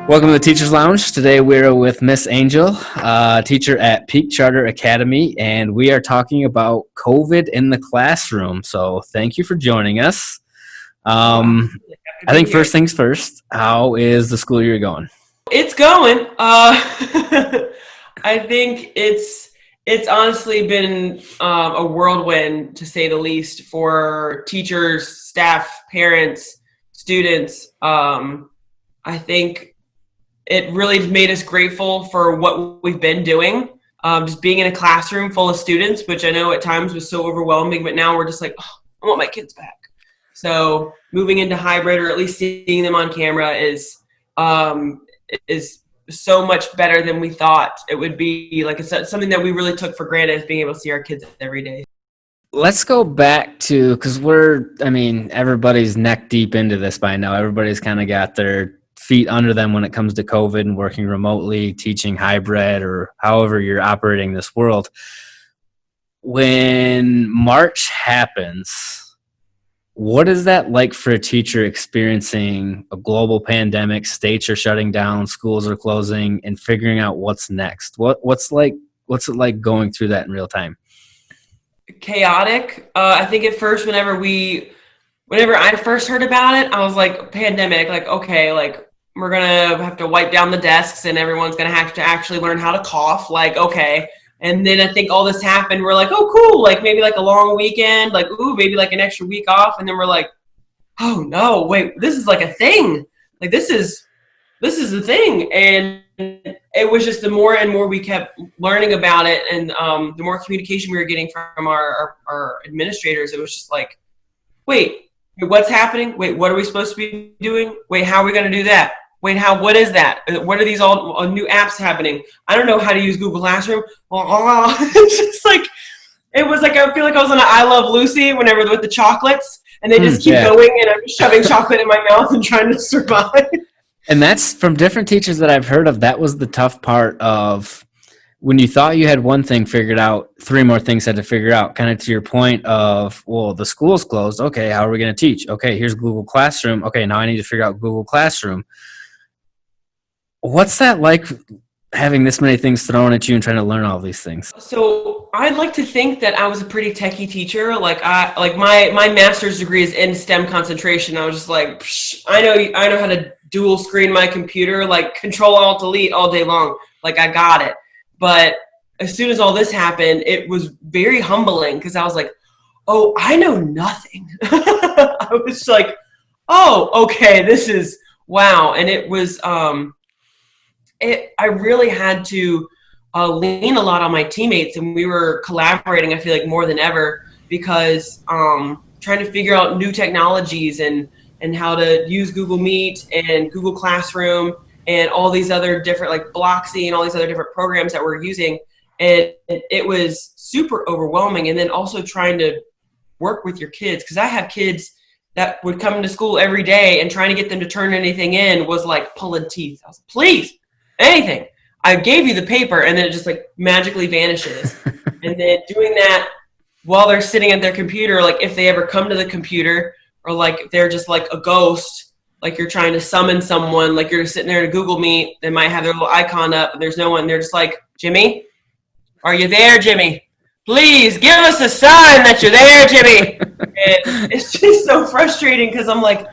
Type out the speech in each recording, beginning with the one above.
Welcome to the Teachers Lounge. Today we're with Miss Angel, teacher at Peak Charter Academy, and we are talking about COVID in the classroom. So thank you for joining us. I think first things first, how is the school year going? It's going. I think it's honestly been a whirlwind, to say the least, for teachers, staff, parents, students. I think it really made us grateful for what we've been doing. Just being in a classroom full of students, which I know at times was so overwhelming, but now we're just like, oh, I want my kids back. So moving into hybrid, or at least seeing them on camera, is so much better than we thought it would be. Like, it's something that we really took for granted, is being able to see our kids every day. Let's go back to, because everybody's neck deep into this by now. Everybody's kind of got their feet under them when it comes to COVID and working remotely, teaching hybrid, or however you're operating this world. When March happens, what is that like for a teacher experiencing a global pandemic? States are shutting down, schools are closing, and figuring out what's next. What's it like going through that in real time? Chaotic. I think at first, whenever I first heard about it, I was like, pandemic, like, okay, like, we're gonna have to wipe down the desks and everyone's gonna have to actually learn how to cough, like, okay. And then I think all this happened. We're like, oh, cool. Like, maybe like a long weekend, like, ooh, maybe like an extra week off. And then we're like, oh no, wait, this is like a thing. Like, this is the thing. And it was just the more and more we kept learning about it, and the more communication we were getting from our administrators, it was just like, wait, what's happening? Wait, what are we supposed to be doing? Wait, how are we going to do that? Wait, what is that? What are these all new apps happening? I don't know how to use Google Classroom. It's just like, it was like, I feel like I was on an I Love Lucy whenever with the chocolates, and they just keep going, and I'm shoving chocolate in my mouth and trying to survive. And that's from different teachers that I've heard of. That was the tough part of when you thought you had one thing figured out, three more things had to figure out, kind of to your point of, well, the school's closed. Okay, how are we going to teach? Okay, here's Google Classroom. Okay, now I need to figure out Google Classroom. What's that like, having this many things thrown at you and trying to learn all these things? So I'd like to think that I was a pretty techie teacher. Like, my master's degree is in STEM concentration. I was just like, I know how to dual screen my computer, like Control Alt Delete all day long. Like, I got it. But as soon as all this happened, it was very humbling, because I was like, oh, I know nothing. I was like, oh, okay, this is wow. And it was I really had to lean a lot on my teammates, and we were collaborating, I feel like, more than ever, because trying to figure out new technologies and how to use Google Meet and Google Classroom and all these other different, like Blocksy and all these other different programs that we're using. And it was super overwhelming. And then also trying to work with your kids, because I have kids that would come to school every day, and trying to get them to turn anything in was like pulling teeth. I was like, please, anything. I gave you the paper, and then it just like magically vanishes. And then doing that while they're sitting at their computer, like if they ever come to the computer, or like if they're just like a ghost, like you're trying to summon someone, like you're sitting there in a Google Meet, they might have their little icon up, and there's no one. They're just like, Jimmy, are you there, Jimmy? Please give us a sign that you're there, Jimmy. And it's just so frustrating, because I'm like,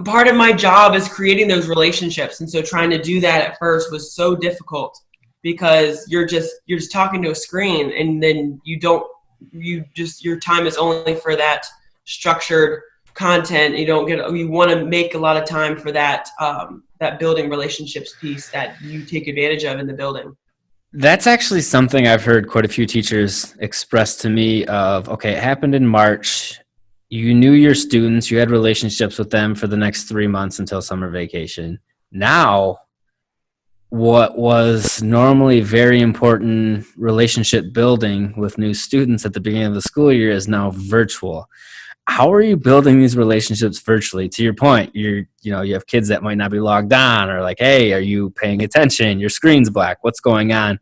part of my job is creating those relationships, and so trying to do that at first was so difficult, because you're just talking to a screen, and then your time is only for that structured content. You want to make a lot of time for that that building relationships piece that you take advantage of in the building. That's actually something I've heard quite a few teachers express to me of, okay, it happened in March. You knew your students, you had relationships with them for the next 3 months until summer vacation. Now, what was normally very important relationship building with new students at the beginning of the school year is now virtual. How are you building these relationships virtually? To your point, you have kids that might not be logged on, or like, hey, are you paying attention? Your screen's black. What's going on?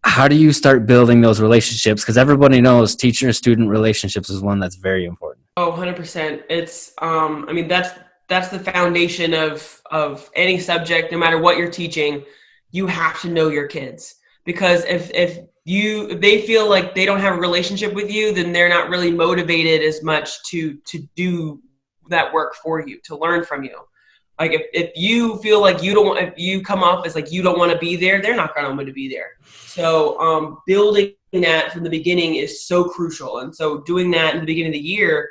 How do you start building those relationships? Because everybody knows teacher-student relationships is one that's very important. Oh, 100%. It's, that's that's the foundation of any subject, no matter what you're teaching. You have to know your kids, because if they feel like they don't have a relationship with you, then they're not really motivated as much to do that work for you, to learn from you. Like if you feel like if you come off as like you don't want to be there, they're not going to want to be there. So building that from the beginning is so crucial. And so doing that in the beginning of the year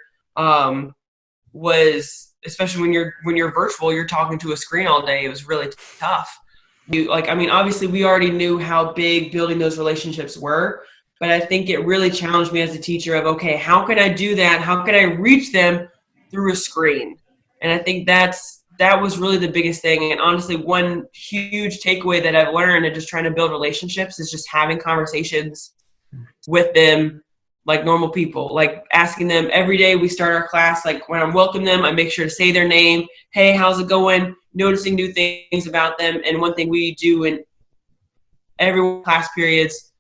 was, especially when you're virtual, you're talking to a screen all day. It was really tough. Obviously we already knew how big building those relationships were, but I think it really challenged me as a teacher of, okay, how can I do that? How can I reach them through a screen? And I think that was really the biggest thing. And honestly, one huge takeaway that I've learned in just trying to build relationships is just having conversations with them like normal people, like asking them every day we start our class. Like when I'm welcoming them, I make sure to say their name. Hey, how's it going? Noticing new things about them. And one thing we do in every class periods,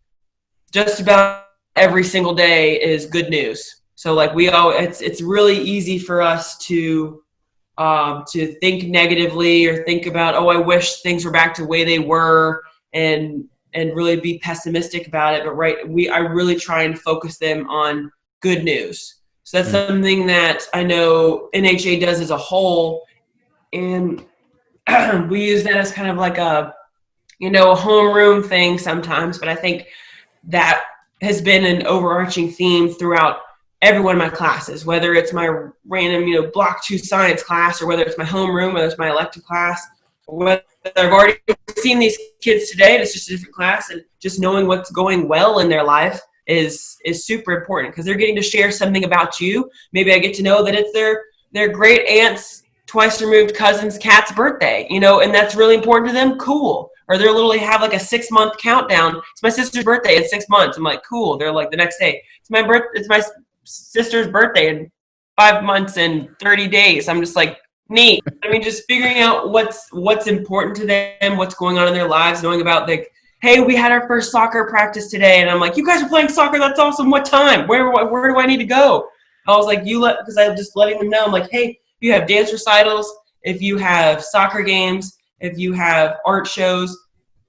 just about every single day, is good news. So like it's really easy for us to think negatively or think about, oh, I wish things were back to the way they were, and really be pessimistic about it. But I really try and focus them on good news. So that's something that I know NHA does as a whole. And we use that as kind of like a homeroom thing sometimes. But I think that has been an overarching theme throughout every one of my classes, whether it's my random, block 2 science class, or whether it's my homeroom, whether it's my elective class, or whether I've already seen these kids today and it's just a different class. And just knowing what's going well in their life is super important, because they're getting to share something about you. Maybe I get to know that it's their great aunt's twice removed cousin's cat's birthday, and that's really important to them. Cool. Or they'll literally have like a 6-month countdown. It's my sister's birthday in 6 months. I'm like, cool. They're like, the next day, it's my sister's birthday in 5 months and 30 days. I'm just like, neat. Just figuring out what's important to them, what's going on in their lives, knowing about like, hey, we had our first soccer practice today. And I'm like, you guys are playing soccer. That's awesome. What time? Where do I need to go? I was like, because I'm just letting them know. I'm like, hey, if you have dance recitals, if you have soccer games, if you have art shows,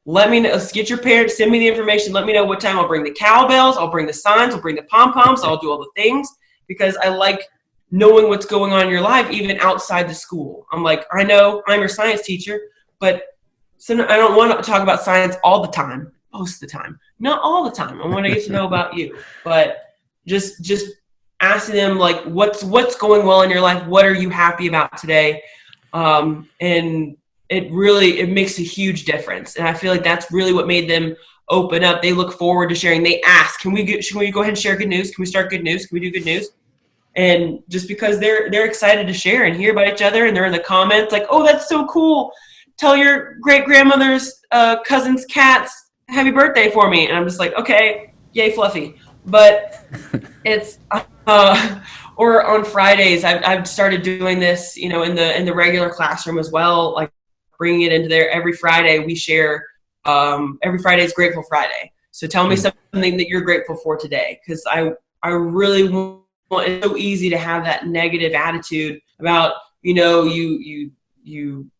let me know. Get your parents, send me the information. Let me know what time. I'll bring the cowbells. I'll bring the signs. I'll bring the pom-poms. I'll do all the things, because I like knowing what's going on in your life, even outside the school. I'm like, I know I'm your science teacher, but I don't want to talk about science all the time, most of the time. Not all the time. I want to get to know about you. But just asking them, like, what's going well in your life? What are you happy about today? And it makes a huge difference. And I feel like that's really what made them open up. They look forward to sharing. They ask, should we go ahead and share good news? Can we start good news? Can we do good news? And just because they're excited to share and hear about each other, and they're in the comments like, oh, that's so cool. Tell your great grandmother's cousin's cat's happy birthday for me. And I'm just like, okay, yay, Fluffy. But it's or on Fridays, I've started doing this, in the regular classroom as well, like bringing it into there. Every Friday we share. Every Friday is Grateful Friday. So tell me something that you're grateful for today, because I really want. It's so easy to have that negative attitude about, you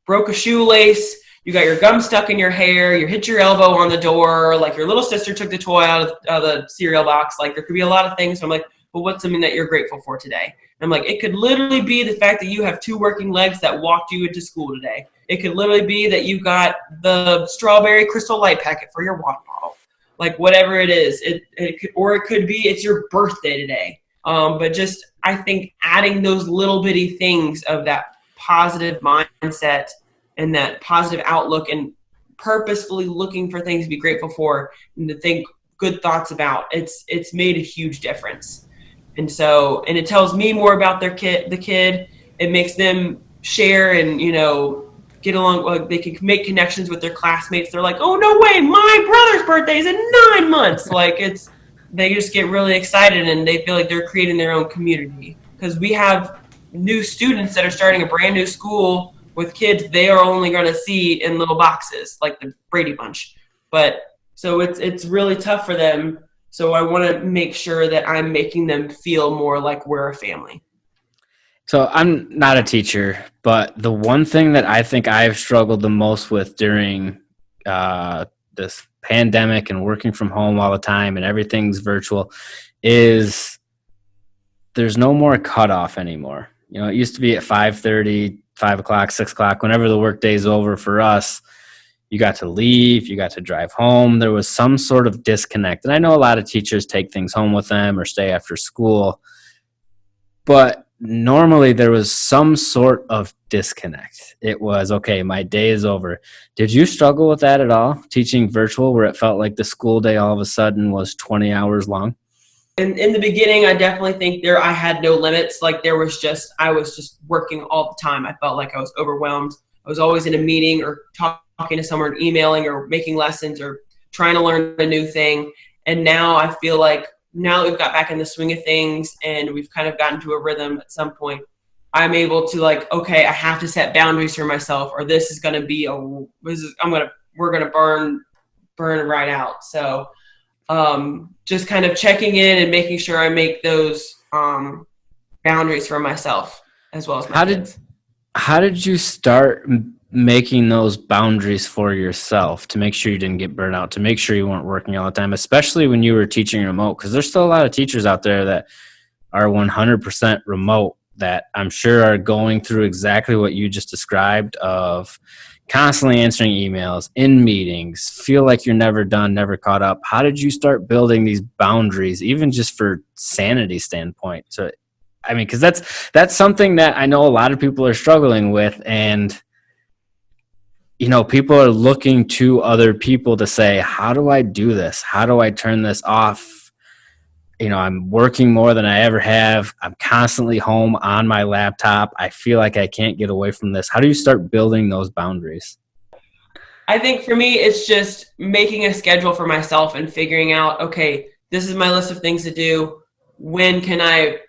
broke a shoelace, you got your gum stuck in your hair, you hit your elbow on the door, like your little sister took the toy out of the cereal box. Like there could be a lot of things. So I'm like, well, what's something that you're grateful for today? And I'm like, it could literally be the fact that you have 2 working legs that walked you into school today. It could literally be that you got the strawberry Crystal Light packet for your water bottle. Like whatever it is, it could be it's your birthday today. But just, I think adding those little bitty things of that positive mindset and that positive outlook, and purposefully looking for things to be grateful for and to think good thoughts about, it's made a huge difference. And it tells me more about the kid. It makes them share and, get along. Like they can make connections with their classmates. They're like, oh, no way, my brother's birthday is in 9 months. Like they just get really excited, and they feel like they're creating their own community, because we have new students that are starting a brand new school with kids they are only going to see in little boxes like the Brady Bunch. But so it's really tough for them. So I want to make sure that I'm making them feel more like we're a family. So I'm not a teacher, but the one thing that I think I've struggled the most with during this pandemic and working from home all the time and everything's virtual is there's no more cutoff anymore. You know, it used to be at 5:30, 5 o'clock, 6 o'clock, whenever the workday's over for us, you got to leave, you got to drive home. There was some sort of disconnect. And I know a lot of teachers take things home with them or stay after school, but normally there was some sort of disconnect. It was, okay, my day is over. Did you struggle with that at all, teaching virtual, where it felt like the school day all of a sudden was 20 hours long? In the beginning, I definitely think I had no limits. Like I was just working all the time. I felt like I was overwhelmed. I was always in a meeting or talking to someone, emailing or making lessons or trying to learn a new thing. And now I feel like now that we've got back in the swing of things and we've kind of gotten to a rhythm at some point, I'm able to like, okay, I have to set boundaries for myself, or this is going to be we're going to burn right out. So, just kind of checking in and making sure I make those boundaries for myself as well as my kids. How did you start making those boundaries for yourself to make sure you didn't get burnt out, to make sure you weren't working all the time, especially when you were teaching remote? Because there's still a lot of teachers out there that are 100% remote that I'm sure are going through exactly what you just described of constantly answering emails, in meetings, feel like you're never done, never caught up. How did you start building these boundaries, even just for sanity standpoint? So, I mean, because that's something that I know a lot of people are struggling with, and you know, people are looking to other people to say, how do I do this? How do I turn this off? You know, I'm working more than I ever have. I'm constantly home on my laptop. I feel like I can't get away from this. How do you start building those boundaries? I think for me, it's just making a schedule for myself and figuring out, okay, this is my list of things to do. When can I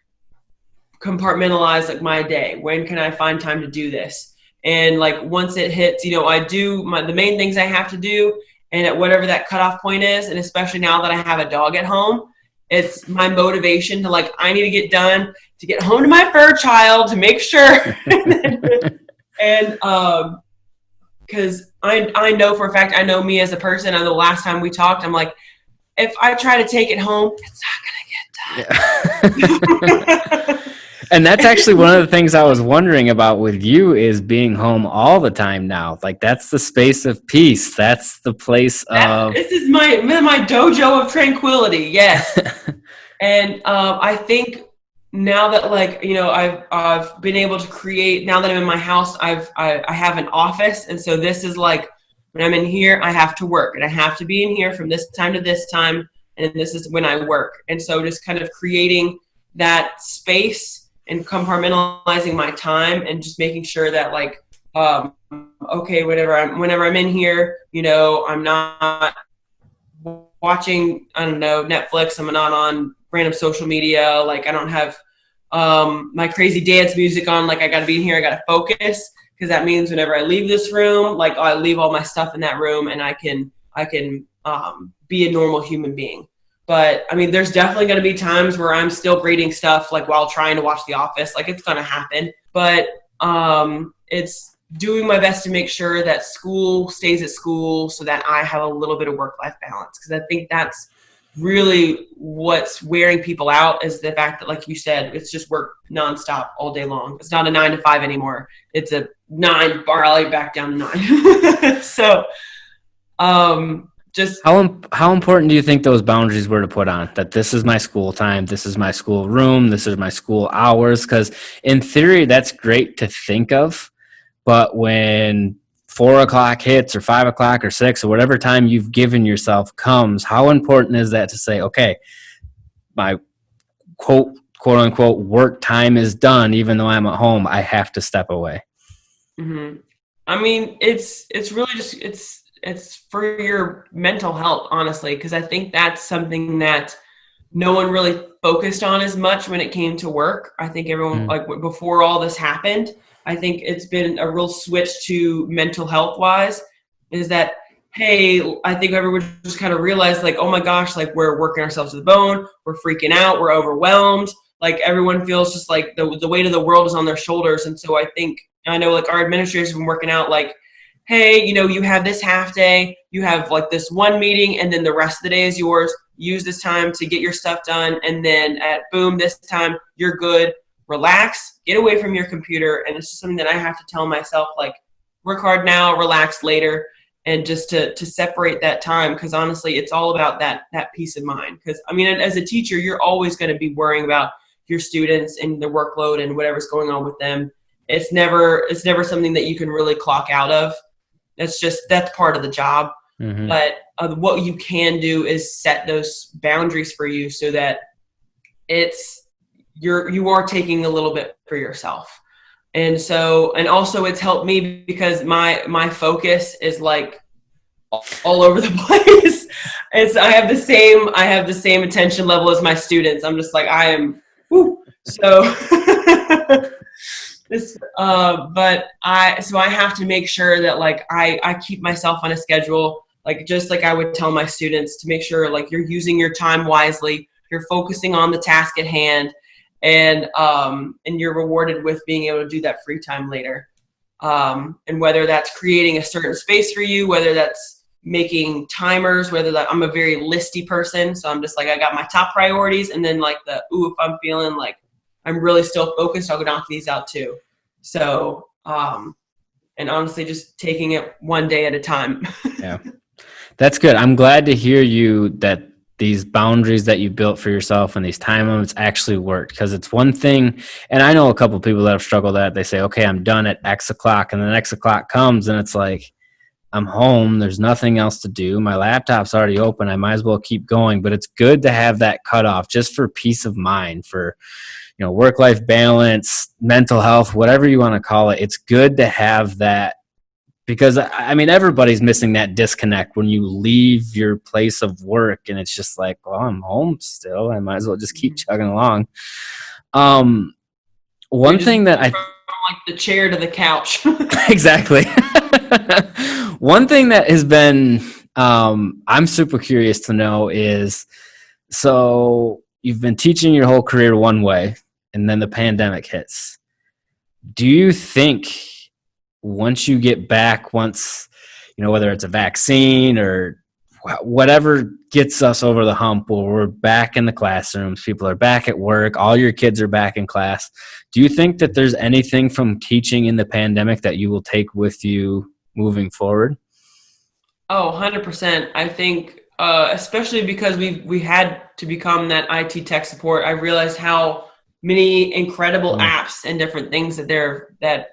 compartmentalize like my day? When can I find time to do this? And like once it hits, you know, I do the main things I have to do, and at whatever that cutoff point is, and especially now that I have a dog at home, it's my motivation to like, I need to get done to get home to my fur child to make sure. And because I know for a fact, I know me as a person. And the last time we talked, I'm like, if I try to take it home, it's not going to get done. Yeah. And that's actually one of the things I was wondering about with you is being home all the time now. Like that's the space of peace. That's the place of. This is my dojo of tranquility. Yes. And I think now that like, you know, I've been able to create, now that I'm in my house, I have an office. And so this is like, when I'm in here, I have to work and I have to be in here from this time to this time. And this is when I work. And so just kind of creating that space and compartmentalizing my time and just making sure that like, okay, whenever I'm in here, you know, I'm not watching, I don't know, Netflix. I'm not on random social media. Like I don't have my crazy dance music on. Like I got to be in here. I got to focus, because that means whenever I leave this room, like I leave all my stuff in that room and I can be a normal human being. But I mean, there's definitely going to be times where I'm still grading stuff like while trying to watch The Office. Like it's going to happen. But it's doing my best to make sure that school stays at school so that I have a little bit of work-life balance. Because I think that's really what's wearing people out, is the fact that, like you said, it's just work nonstop all day long. It's not a 9 to 5 anymore. It's a 9 bar back down to 9. So just how important do you think those boundaries were to put on, that this is my school time, this is my school room, this is my school hours? Because in theory that's great to think of, but when 4 o'clock hits or 5 o'clock or 6 or whatever time you've given yourself comes, how important is that to say, okay, my quote unquote work time is done, even though I'm at home, I have to step away? Mm-hmm. I mean, it's really just, it's for your mental health, honestly, because I think that's something that no one really focused on as much when it came to work. I think everyone, like before all this happened, I think it's been a real switch to mental health wise, is that, hey, I think everyone just kind of realized like, oh my gosh, like we're working ourselves to the bone, we're freaking out, we're overwhelmed. like everyone feels just like the weight of the world is on their shoulders. And so I know like our administrators have been working out like, hey, you have this half day, you have like this one meeting, and then the rest of the day is yours. Use this time to get your stuff done. And then at boom, this time you're good. Relax, get away from your computer. And it's just something that I have to tell myself, like, work hard now, relax later, and just to separate that time. Because honestly, it's all about that peace of mind. Because I mean, as a teacher, you're always going to be worrying about your students and the workload and whatever's going on with them. It's never something that you can really clock out of. That's part of the job. Mm-hmm. But what you can do is set those boundaries for you so that you are taking a little bit for yourself. And also it's helped me because my focus is like all over the place. I have the same attention level as my students. I'm just like, I am, whoo. So, I have to make sure that like, I keep myself on a schedule, like, just like I would tell my students, to make sure like you're using your time wisely, you're focusing on the task at hand, and you're rewarded with being able to do that free time later. And whether that's creating a certain space for you, whether that's making timers, I'm a very listy person. So I'm just like, I got my top priorities, and then like if I'm feeling like I'm really still focused, I'll go knock these out too. So, and honestly, just taking it one day at a time. Yeah, that's good. I'm glad to hear that these boundaries that you built for yourself and these time limits actually worked, because it's one thing. And I know a couple of people that have struggled that they say, okay, I'm done at X o'clock, and then X o'clock comes and it's like, I'm home. There's nothing else to do. My laptop's already open. I might as well keep going. But it's good to have that cutoff just for peace of mind, for, work-life balance, mental health, whatever you want to call it. It's good to have that, because I mean, everybody's missing that disconnect when you leave your place of work and it's just like, well, I'm home still. I might as well just keep chugging along. One thing that from like the chair to the couch. Exactly. One thing that has been, I'm super curious to know is, so you've been teaching your whole career one way, and then the pandemic hits. Do you think once you get back, whether it's a vaccine or whatever gets us over the hump, where we're back in the classrooms, people are back at work, all your kids are back in class, do you think that there's anything from teaching in the pandemic that you will take with you moving forward? Oh, 100%. I think, especially because we had to become that IT tech support, I realized how many incredible apps and different things that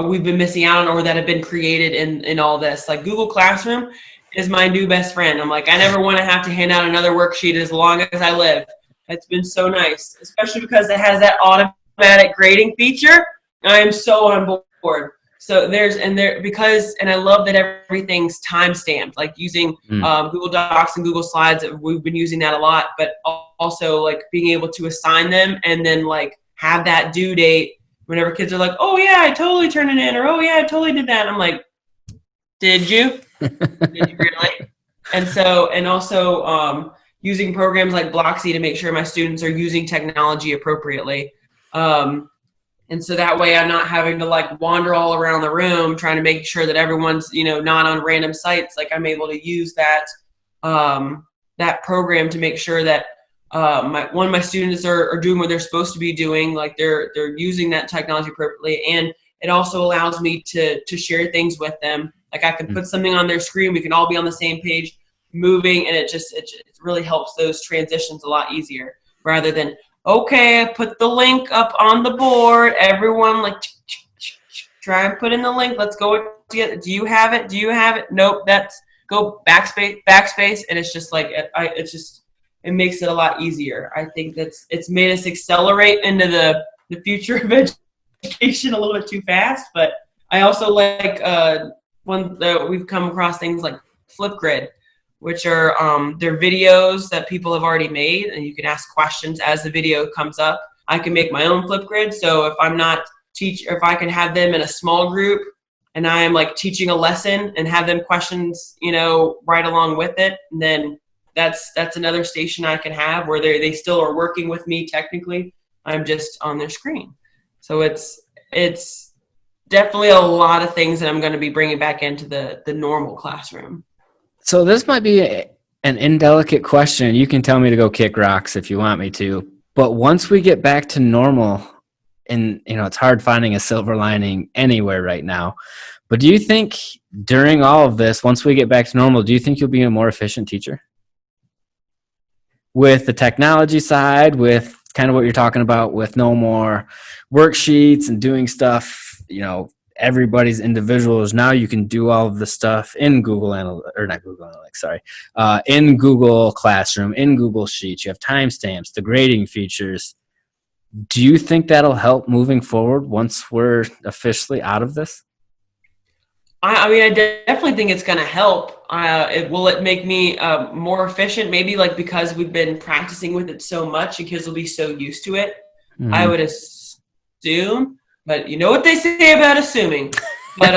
we've been missing out on, or that have been created in all this. Like Google Classroom is my new best friend. I'm like, I never want to have to hand out another worksheet as long as I live. It's been so nice, especially because it has that automatic grading feature. I am so on board. So and I love that everything's time stamped, like using Google Docs and Google Slides. We've been using that a lot, but also like being able to assign them and then like have that due date whenever kids are like, oh yeah, I totally turned it in, or oh yeah, I totally did that. I'm like, did you? Did you really? And also using programs like Blocksy to make sure my students are using technology appropriately. And so that way I'm not having to like wander all around the room trying to make sure that everyone's, not on random sites. Like I'm able to use that program to make sure that my students are doing what they're supposed to be doing. Like they're using that technology appropriately. And it also allows me to share things with them. Like I can put something on their screen. We can all be on the same page moving. And it really helps those transitions a lot easier, rather than, okay, I put the link up on the board. Everyone like try and put in the link. Let's go together. Do you have it? Do you have it? Nope. That's go backspace. And it's just like, it makes it a lot easier. I think it's made us accelerate into the future of education a little bit too fast. But I also like we've come across things like Flipgrid, which are they're videos that people have already made, and you can ask questions as the video comes up. I can make my own Flipgrid, so if I'm not if I can have them in a small group and I am like teaching a lesson and have them questions, right along with it, and then that's another station I can have where they still are working with me technically, I'm just on their screen. So it's definitely a lot of things that I'm going to be bringing back into the normal classroom. So this might be an indelicate question. You can tell me to go kick rocks if you want me to. But once we get back to normal, and it's hard finding a silver lining anywhere right now. But do you think during all of this, once we get back to normal, do you think you'll be a more efficient teacher? With the technology side, with kind of what you're talking about, with no more worksheets and doing stuff, everybody's individuals. Now you can do all of the stuff in Google in Google Classroom, in Google Sheets. You have timestamps, the grading features. Do you think that'll help moving forward once we're officially out of this? I mean, I definitely think it's going to help. Will it make me more efficient? Maybe like because we've been practicing with it so much and kids will be so used to it. Mm-hmm. I would assume, but you know what they say about assuming. But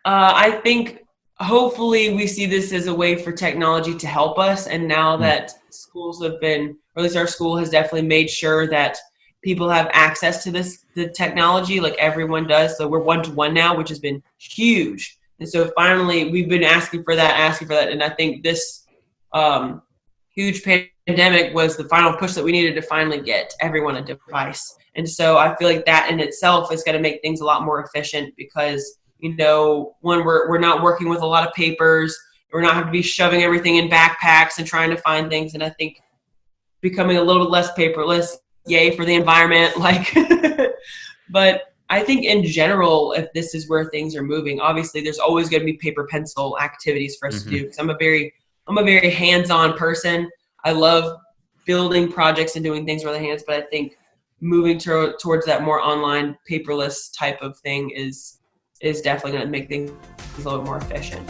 I think hopefully we see this as a way for technology to help us. And now that schools have been, or at least our school has definitely made sure that people have access to the technology, like everyone does. So we're 1-to-1 now, which has been huge. And so finally, we've been asking for that. And I think this huge pandemic was the final push that we needed to finally get everyone a device. And so I feel like that in itself is going to make things a lot more efficient because, when we're not working with a lot of papers, we're not having to be shoving everything in backpacks and trying to find things. And I think becoming a little bit less paperless, yay for the environment. But I think in general, if this is where things are moving, obviously there's always going to be paper pencil activities for us to do. Because I'm a very hands-on person. I love building projects and doing things with the hands, but I think moving towards that more online paperless type of thing is definitely going to make things a little bit more efficient.